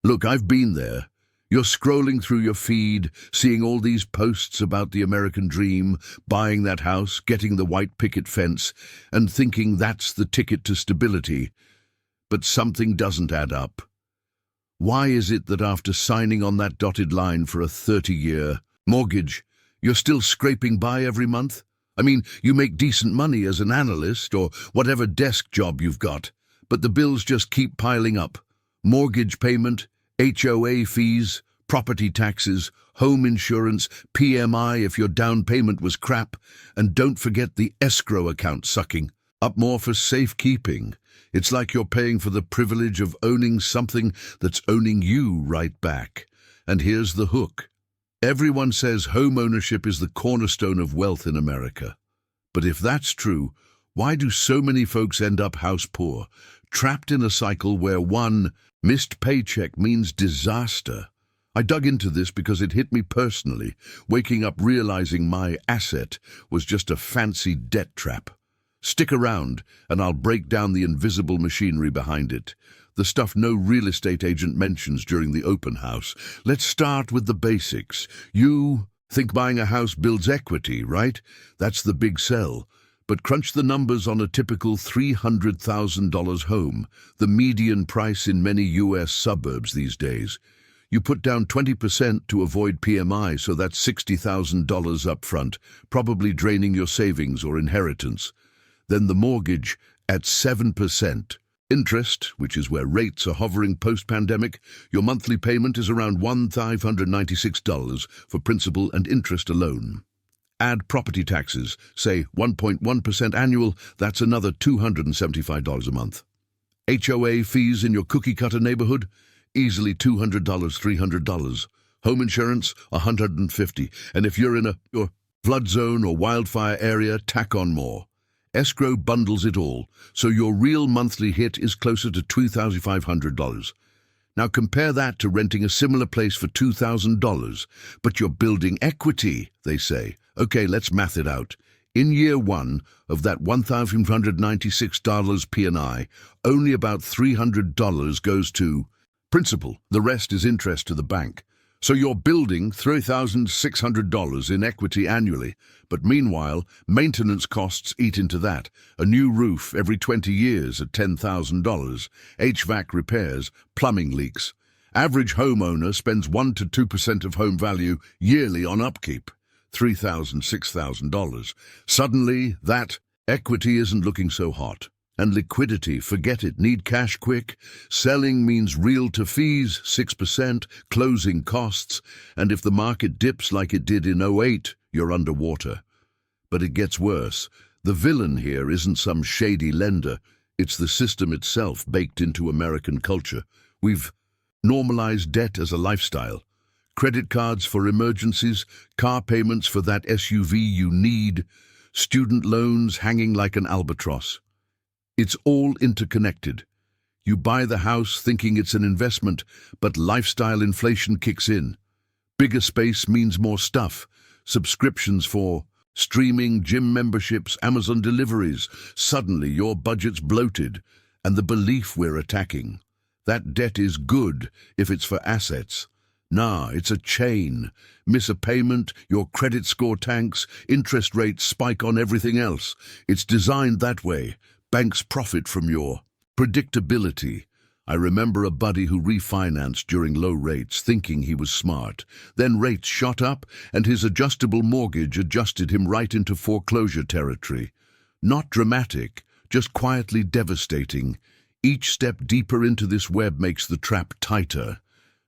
Look, I've been there. You're scrolling through your feed, seeing all these posts about the American dream, buying that house, getting the white picket fence, and thinking that's the ticket to stability. But something doesn't add up. Why is it that after signing on that dotted line for a 30-year mortgage, you're still scraping by every month? I mean, you make decent money as an analyst or whatever desk job you've got, but the bills just keep piling up. Mortgage payment, HOA fees, property taxes, home insurance, PMI if your down payment was crap, and don't forget the escrow account sucking up more for safekeeping. It's like you're paying for the privilege of owning something that's owning you right back. And here's the hook. Everyone says home ownership is the cornerstone of wealth in America. But if that's true, why do so many folks end up house poor, trapped in a cycle where one missed paycheck means disaster? I dug into this because it hit me personally, waking up realizing my asset was just a fancy debt trap. Stick around, and I'll break down the invisible machinery behind it, the stuff no real estate agent mentions during the open house. Let's start with the basics. You think buying a house builds equity, right? That's the big sell. But crunch the numbers on a typical $300,000 home, the median price in many U.S. suburbs these days. You put down 20% to avoid PMI, so that's $60,000 up front, probably draining your savings or inheritance. Then the mortgage at 7%. Interest, which is where rates are hovering post-pandemic, your monthly payment is around $1,596 for principal and interest alone. Add property taxes, say 1.1% annual, that's another $275 a month. HOA fees in your cookie-cutter neighborhood, easily $200, $300. Home insurance, $150. And if you're in your flood zone or wildfire area, tack on more. Escrow bundles it all, so your real monthly hit is closer to $2,500. Now compare that to renting a similar place for $2,000, but you're building equity, they say. Okay, let's math it out. In year one of that $1,596 P&I, only about $300 goes to principal. The rest is interest to the bank. So you're building $3,600 in equity annually, but meanwhile, maintenance costs eat into that. A new roof every 20 years at $10,000, HVAC repairs, plumbing leaks. Average homeowner spends 1 to 2% of home value yearly on upkeep, $3,000, $6,000. Suddenly, that equity isn't looking so hot. And liquidity, forget it, need cash quick. Selling means real to fees, 6%, closing costs, and if the market dips like it did in '08, you're underwater. But it gets worse. The villain here isn't some shady lender, it's the system itself baked into American culture. We've normalized debt as a lifestyle. Credit cards for emergencies, car payments for that SUV you need, student loans hanging like an albatross. It's all interconnected. You buy the house thinking it's an investment, but lifestyle inflation kicks in. Bigger space means more stuff. Subscriptions for streaming, gym memberships, Amazon deliveries. Suddenly your budget's bloated, and the belief we're attacking. That debt is good if it's for assets. Nah, it's a chain. Miss a payment, your credit score tanks, interest rates spike on everything else. It's designed that way. Banks profit from your predictability. I remember a buddy who refinanced during low rates, thinking he was smart. Then rates shot up, and his adjustable mortgage adjusted him right into foreclosure territory. Not dramatic, just quietly devastating. Each step deeper into this web makes the trap tighter.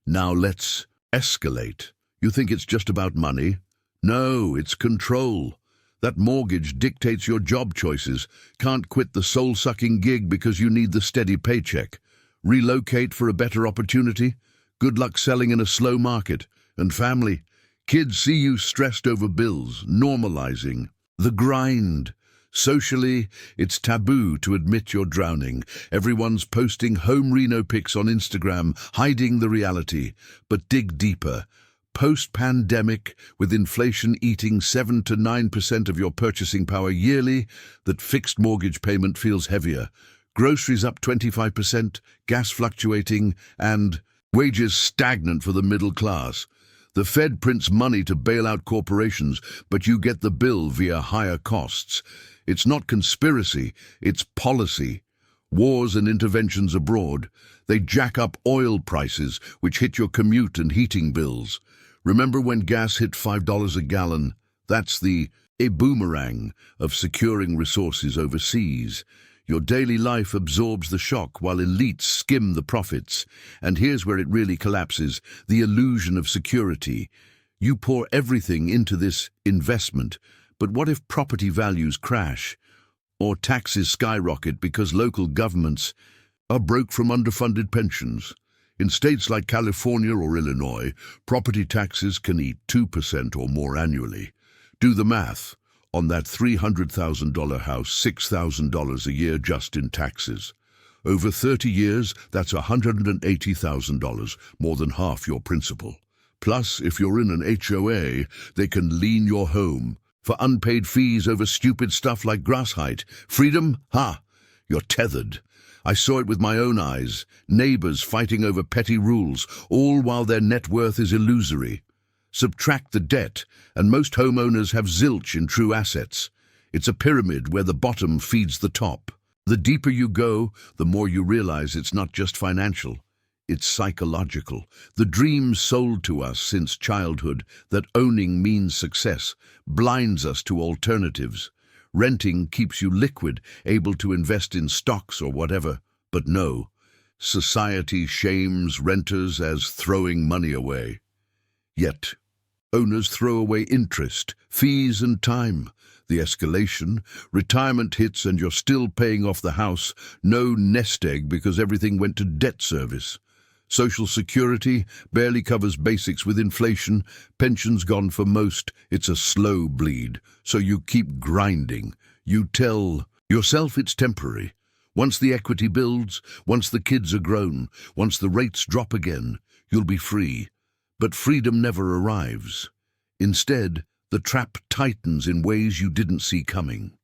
Now let's escalate. You think it's just about money? No, it's control. That mortgage dictates your job choices. Can't quit the soul-sucking gig because you need the steady paycheck. Relocate for a better opportunity? Good luck selling in a slow market. And family? Kids see you stressed over bills, normalizing the grind. Socially, it's taboo to admit you're drowning. Everyone's posting home reno pics on Instagram, hiding the reality. But dig deeper. Post-pandemic, with inflation eating 7 to 9% of your purchasing power yearly, that fixed mortgage payment feels heavier. Groceries up 25%, gas fluctuating, and Wages stagnant for the middle class. The Fed prints money to bail out corporations, but you get the bill via higher costs. It's not conspiracy, it's policy. Wars and interventions abroad. They jack up oil prices, which hit your commute and heating bills. Remember when gas hit $5 a gallon? That's the boomerang of securing resources overseas. Your daily life absorbs the shock while elites skim the profits. And here's where it really collapses, the illusion of security. You pour everything into this investment, but what if property values crash? Or taxes skyrocket because local governments are broke from underfunded pensions? In states like California or Illinois, property taxes can eat 2% or more annually. Do the math. On that $300,000 house, $6,000 a year just in taxes. Over 30 years, that's $180,000, more than half your principal. Plus, if you're in an HOA, they can lien your home for unpaid fees over stupid stuff like grass height. Freedom? Ha! You're tethered. I saw it with my own eyes. Neighbors fighting over petty rules, all while their net worth is illusory. Subtract the debt, and most homeowners have zilch in true assets. It's a pyramid where the bottom feeds the top. The deeper you go, the more you realize it's not just financial. It's psychological. The dream sold to us since childhood that owning means success blinds us to alternatives. Renting keeps you liquid, able to invest in stocks or whatever. But no, society shames renters as throwing money away. Yet, owners throw away interest, fees and time. The escalation, retirement hits and you're still paying off the house. No nest egg because everything went to debt service. Social Security barely covers basics with inflation. Pensions gone for most. It's a slow bleed. So you keep grinding. You tell yourself it's temporary. Once the equity builds, once the kids are grown, once the rates drop again, you'll be free. But freedom never arrives. Instead, the trap tightens in ways you didn't see coming.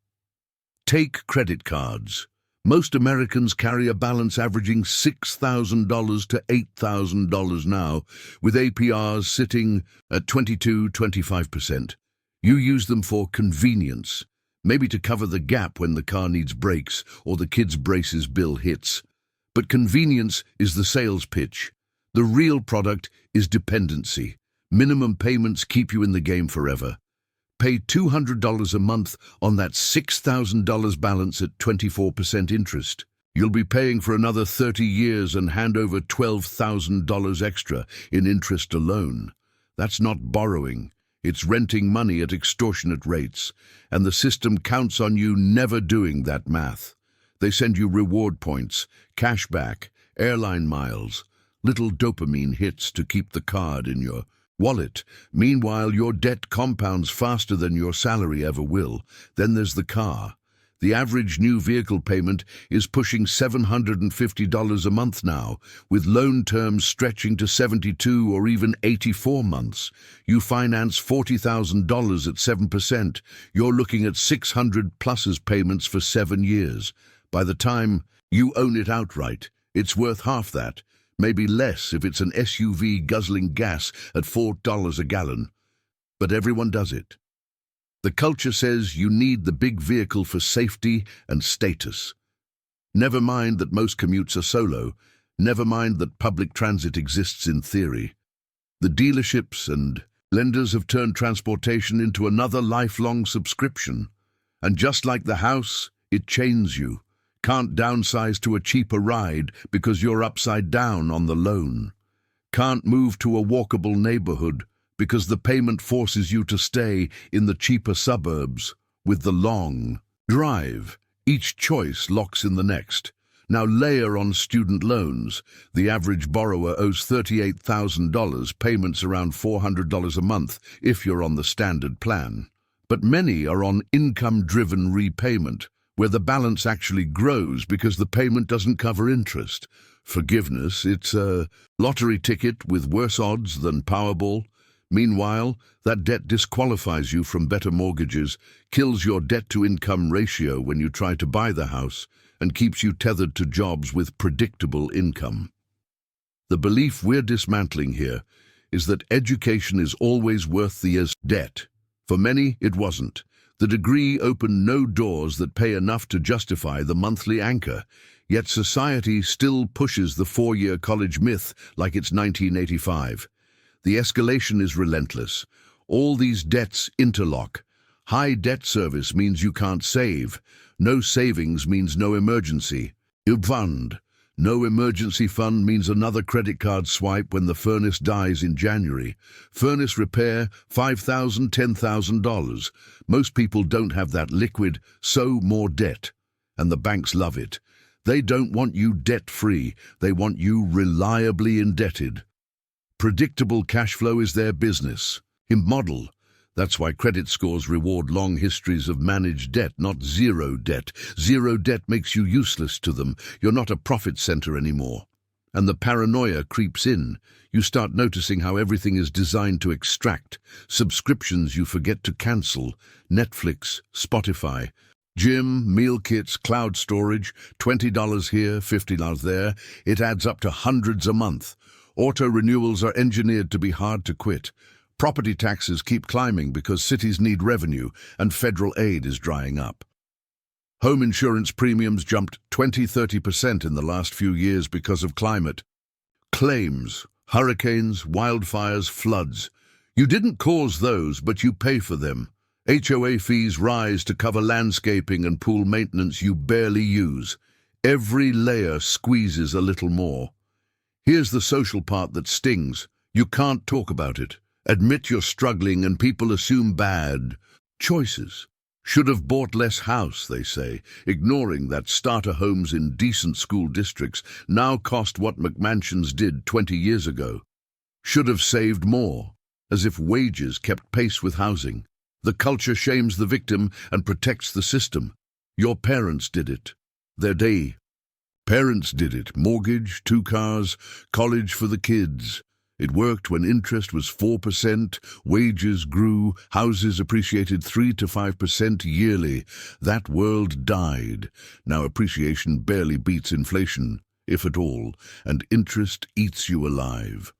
Take credit cards. Most Americans carry a balance averaging $6,000 to $8,000 now, with APRs sitting at 22–25%. You use them for convenience, maybe to cover the gap when the car needs brakes or the kid's braces bill hits. But convenience is the sales pitch. The real product is dependency. Minimum payments keep you in the game forever. Pay $200 a month on that $6,000 balance at 24% interest. You'll be paying for another 30 years and hand over $12,000 extra in interest alone. That's not borrowing. It's renting money at extortionate rates, and the system counts on you never doing that math. They send you reward points, cashback, airline miles, little dopamine hits to keep the card in your wallet. Meanwhile, your debt compounds faster than your salary ever will. Then there's the car. The average new vehicle payment is pushing $750 a month now, with loan terms stretching to 72 or even 84 months. You finance $40,000 at 7%. You're looking at 600 plus as payments for 7 years. By the time you own it outright, it's worth half that. Maybe less if it's an SUV guzzling gas at $4 a gallon. But everyone does it. The culture says you need the big vehicle for safety and status. Never mind that most commutes are solo. Never mind that public transit exists in theory. The dealerships and lenders have turned transportation into another lifelong subscription. And just like the house, it chains you. Can't downsize to a cheaper ride because you're upside down on the loan. Can't move to a walkable neighborhood because the payment forces you to stay in the cheaper suburbs with the long drive. Each choice locks in the next. Now layer on student loans. The average borrower owes $38,000, payments around $400 a month if you're on the standard plan. But many are on income-driven repayment, where the balance actually grows because the payment doesn't cover interest. Forgiveness, it's a lottery ticket with worse odds than Powerball. Meanwhile, that debt disqualifies you from better mortgages, kills your debt-to-income ratio when you try to buy the house, and keeps you tethered to jobs with predictable income. The belief we're dismantling here is that education is always worth the debt. For many, it wasn't. The degree opened no doors that pay enough to justify the monthly anchor, yet society still pushes the four-year college myth like it's 1985. The escalation is relentless. All these debts interlock. High debt service means you can't save. No savings means no emergency. Fund. No emergency fund means another credit card swipe when the furnace dies in January. Furnace repair, $5,000, $10,000. Most people don't have that liquid, so more debt. And the banks love it. They don't want you debt-free. They want you reliably indebted. Predictable cash flow is their business. Model. That's why credit scores reward long histories of managed debt, not zero debt. Zero debt makes you useless to them. You're not a profit center anymore. And the paranoia creeps in. You start noticing how everything is designed to extract. Subscriptions you forget to cancel. Netflix, Spotify, gym, meal kits, cloud storage, $20 here, $50 there. It adds up to hundreds a month. Auto renewals are engineered to be hard to quit. Property taxes keep climbing because cities need revenue and federal aid is drying up. Home insurance premiums jumped 20–30% in the last few years because of climate. Claims, hurricanes, wildfires, floods. You didn't cause those, but you pay for them. HOA fees rise to cover landscaping and pool maintenance you barely use. Every layer squeezes a little more. Here's the social part that stings. You can't talk about it. Admit you're struggling and people assume bad choices. Should have bought less house, they say, ignoring that starter homes in decent school districts now cost what McMansions did 20 years ago. Should have saved more, as if wages kept pace with housing. The culture shames the victim and protects the system. Your parents did it. Their day. Parents did it. Mortgage, 2 cars, college for the kids. It worked when interest was 4%, wages grew, houses appreciated 3 to 5% yearly. That world died. Now appreciation barely beats inflation, if at all, and interest eats you alive.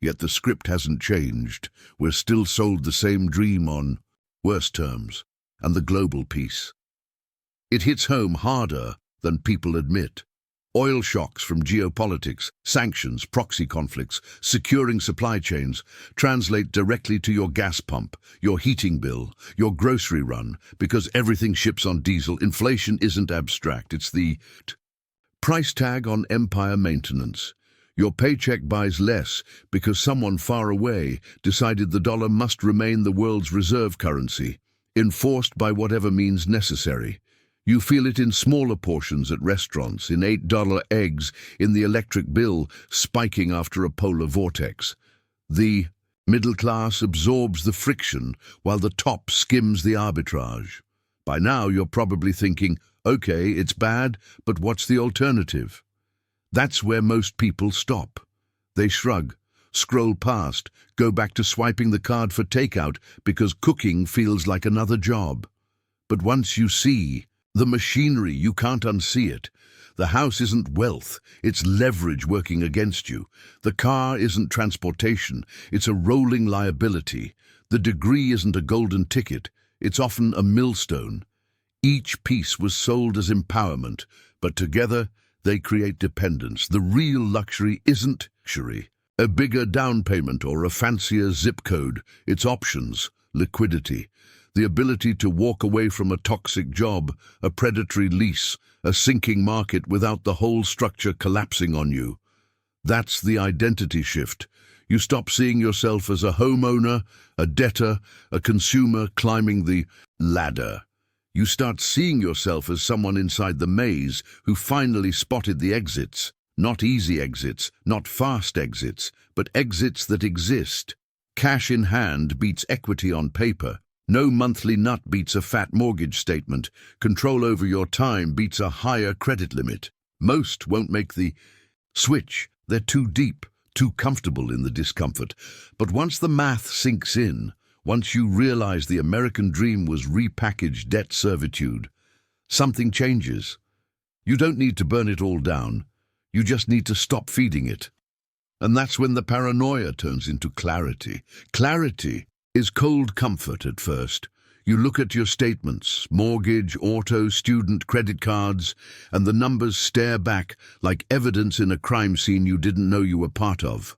Yet the script hasn't changed. We're still sold the same dream on worse terms, and the global peace. It hits home harder than people admit. Oil shocks from geopolitics, sanctions, proxy conflicts, securing supply chains translate directly to your gas pump, your heating bill, your grocery run, because everything ships on diesel. Inflation isn't abstract, it's the price tag on empire maintenance. Your paycheck buys less because someone far away decided the dollar must remain the world's reserve currency, enforced by whatever means necessary. You feel it in smaller portions at restaurants, in $8 eggs, in the electric bill spiking after a polar vortex. The middle class absorbs the friction while the top skims the arbitrage. By now you're probably thinking, okay, it's bad, but what's the alternative? That's where most people stop. They shrug, scroll past, go back to swiping the card for takeout because cooking feels like another job. But once you see the machinery, you can't unsee it. The house isn't wealth, it's leverage working against you. The car isn't transportation, it's a rolling liability. The degree isn't a golden ticket, it's often a millstone. Each piece was sold as empowerment, but together they create dependence. The real luxury isn't luxury, a bigger down payment or a fancier zip code. It's options, liquidity. The ability to walk away from a toxic job, a predatory lease, a sinking market without the whole structure collapsing on you. That's the identity shift. You stop seeing yourself as a homeowner, a debtor, a consumer climbing the ladder. You start seeing yourself as someone inside the maze who finally spotted the exits. Not easy exits, not fast exits, but exits that exist. Cash in hand beats equity on paper. No monthly nut beats a fat mortgage statement. Control over your time beats a higher credit limit. Most won't make the switch. They're too deep, too comfortable in the discomfort. But once the math sinks in, once you realize the American dream was repackaged debt servitude, something changes. You don't need to burn it all down. You just need to stop feeding it. And that's when the paranoia turns into clarity. Clarity is cold comfort at first. You look at your statements, mortgage, auto, student, credit cards, and the numbers stare back like evidence in a crime scene you didn't know you were part of.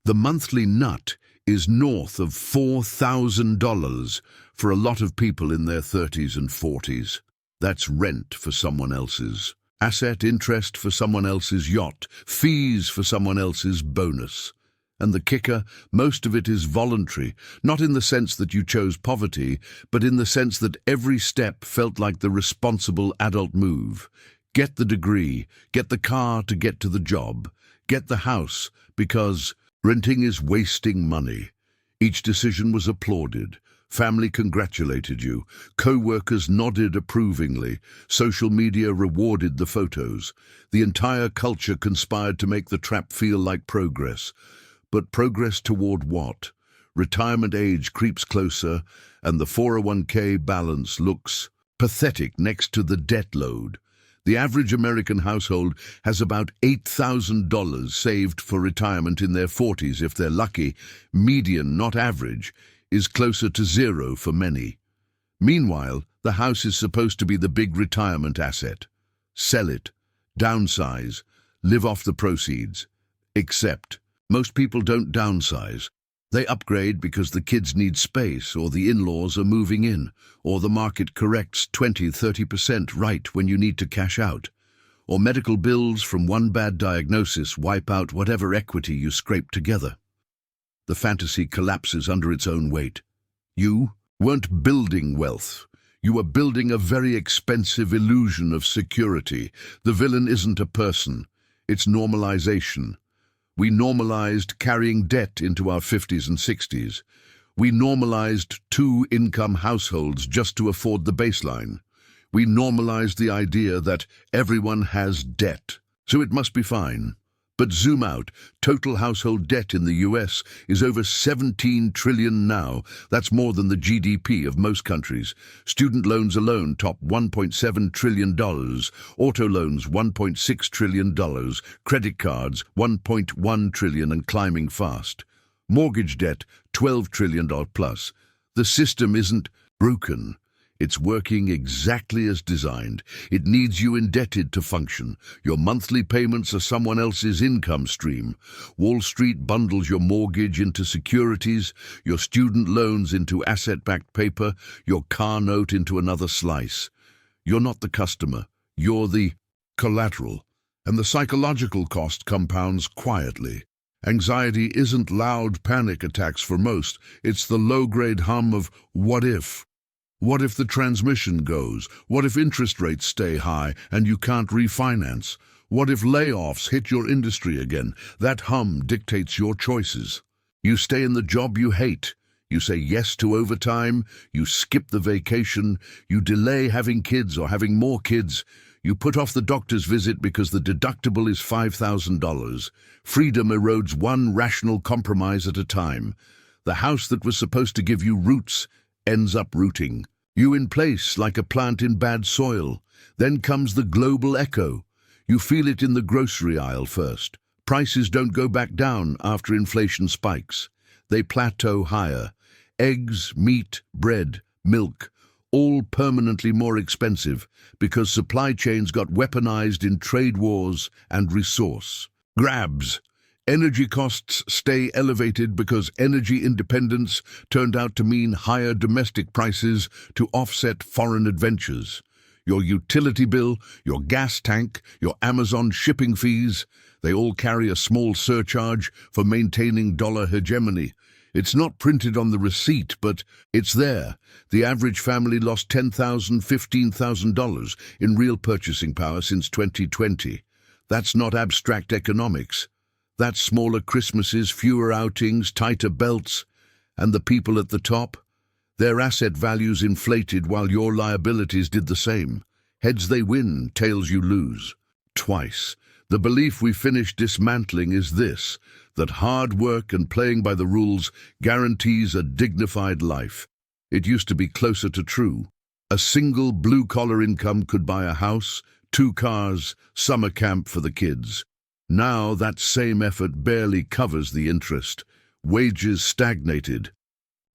The monthly nut is north of $4,000 for a lot of people in their 30s and 40s. That's rent for someone else's asset, interest for someone else's yacht, fees for someone else's bonus. And the kicker, most of it is voluntary, not in the sense that you chose poverty, but in the sense that every step felt like the responsible adult move. Get the degree, get the car to get to the job, get the house, because renting is wasting money. Each decision was applauded. Family congratulated you. Co-workers nodded approvingly. Social media rewarded the photos. The entire culture conspired to make the trap feel like progress. But progress toward what? Retirement age creeps closer, and the 401k balance looks pathetic next to the debt load. The average American household has about $8,000 saved for retirement in their 40s if they're lucky. Median, not average, is closer to zero for many. Meanwhile, the house is supposed to be the big retirement asset. Sell it, downsize, live off the proceeds. Except, most people don't downsize. They upgrade because the kids need space, or the in-laws are moving in, or the market corrects 20–30% right when you need to cash out, or medical bills from one bad diagnosis wipe out whatever equity you scrape together. The fantasy collapses under its own weight. You weren't building wealth. You were building a very expensive illusion of security. The villain isn't a person. It's normalization. We normalized carrying debt into our 50s and 60s. We normalized two-income households just to afford the baseline. We normalized the idea that everyone has debt, so it must be fine. But zoom out, total household debt in the US is over $17 trillion now. That's more than the GDP of most countries. Student loans alone top $1.7 trillion, auto loans $1.6 trillion, credit cards $1.1 trillion and climbing fast. Mortgage debt $12 trillion plus. The system isn't broken. It's working exactly as designed. It needs you indebted to function. Your monthly payments are someone else's income stream. Wall Street bundles your mortgage into securities, your student loans into asset-backed paper, your car note into another slice. You're not the customer. You're the collateral. And the psychological cost compounds quietly. Anxiety isn't loud panic attacks for most. It's the low-grade hum of what if. What if the transmission goes? What if interest rates stay high and you can't refinance? What if layoffs hit your industry again? That hum dictates your choices. You stay in the job you hate. You say yes to overtime. You skip the vacation. You delay having kids or having more kids. You put off the doctor's visit because the deductible is $5,000. Freedom erodes one rational compromise at a time. The house that was supposed to give you roots ends up rooting. You in place like a plant in bad soil. Then comes the global echo. You feel it in the grocery aisle first. Prices don't go back down after inflation spikes. They plateau higher. Eggs, meat, bread, milk, all permanently more expensive because supply chains got weaponized in trade wars and resource grabs. Energy costs stay elevated because energy independence turned out to mean higher domestic prices to offset foreign adventures. Your utility bill, your gas tank, your Amazon shipping fees, they all carry a small surcharge for maintaining dollar hegemony. It's not printed on the receipt, but it's there. The average family lost $10,000, $15,000 in real purchasing power since 2020. That's not abstract economics. That's smaller Christmases, fewer outings, tighter belts, and the people at the top? Their asset values inflated while your liabilities did the same. Heads they win, tails you lose. Twice. The belief we finish dismantling is this, that hard work and playing by the rules guarantees a dignified life. It used to be closer to true. A single blue-collar income could buy a house, 2 cars, summer camp for the kids. Now that same effort barely covers the interest. Wages stagnated,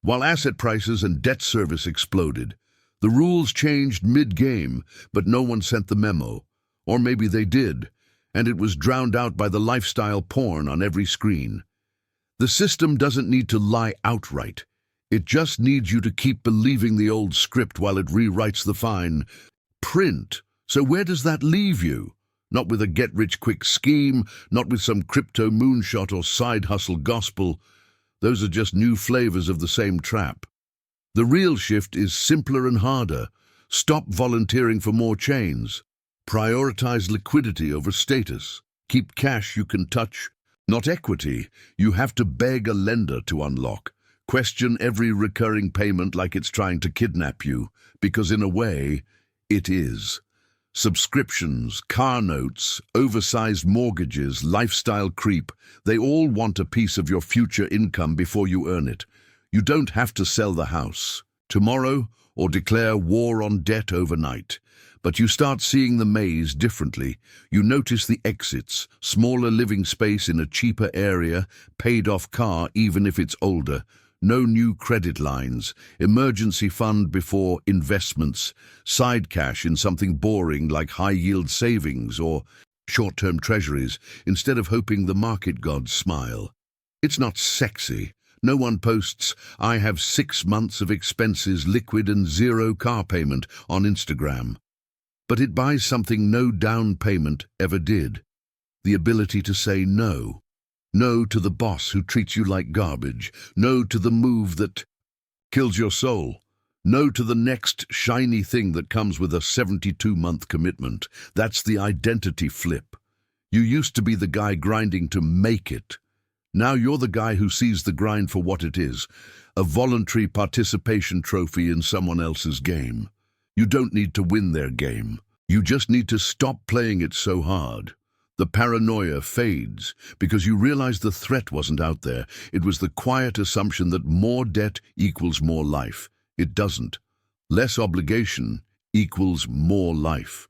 while asset prices and debt service exploded. The rules changed mid-game, but no one sent the memo. Or maybe they did, and it was drowned out by the lifestyle porn on every screen. The system doesn't need to lie outright. It just needs you to keep believing the old script while it rewrites the fine print. So where does that leave you? Not with a get-rich-quick scheme, not with some crypto moonshot or side hustle gospel. Those are just new flavors of the same trap. The real shift is simpler and harder. Stop volunteering for more chains. Prioritize liquidity over status. Keep cash you can touch, not equity you have to beg a lender to unlock. Question every recurring payment like it's trying to kidnap you, because in a way, it is. Subscriptions, car notes, oversized mortgages, lifestyle creep, they all want a piece of your future income before you earn it. You don't have to sell the house tomorrow or declare war on debt overnight. But you start seeing the maze differently. You notice the exits, smaller living space in a cheaper area, paid-off car even if it's older, no new credit lines, emergency fund before investments, side cash in something boring like high-yield savings or short-term treasuries instead of hoping the market gods smile. It's not sexy. No one posts, "I have 6 months of expenses liquid and 0 car payment" on Instagram. But it buys something no down payment ever did. The ability to say no. No to the boss who treats you like garbage. No to the move that kills your soul. No to the next shiny thing that comes with a 72-month commitment. That's the identity flip. You used to be the guy grinding to make it. Now you're the guy who sees the grind for what it is, a voluntary participation trophy in someone else's game. You don't need to win their game. You just need to stop playing it so hard. The paranoia fades because you realize the threat wasn't out there. It was the quiet assumption that more debt equals more life. It doesn't. Less obligation equals more life.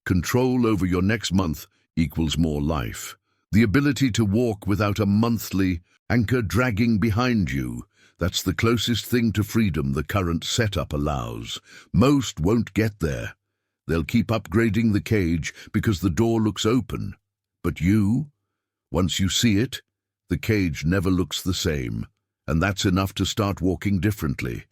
Control over your next month equals more life. The ability to walk without a monthly anchor dragging behind you. That's the closest thing to freedom the current setup allows. Most won't get there. They'll keep upgrading the cage because the door looks open. But you, once you see it, the cage never looks the same, and that's enough to start walking differently.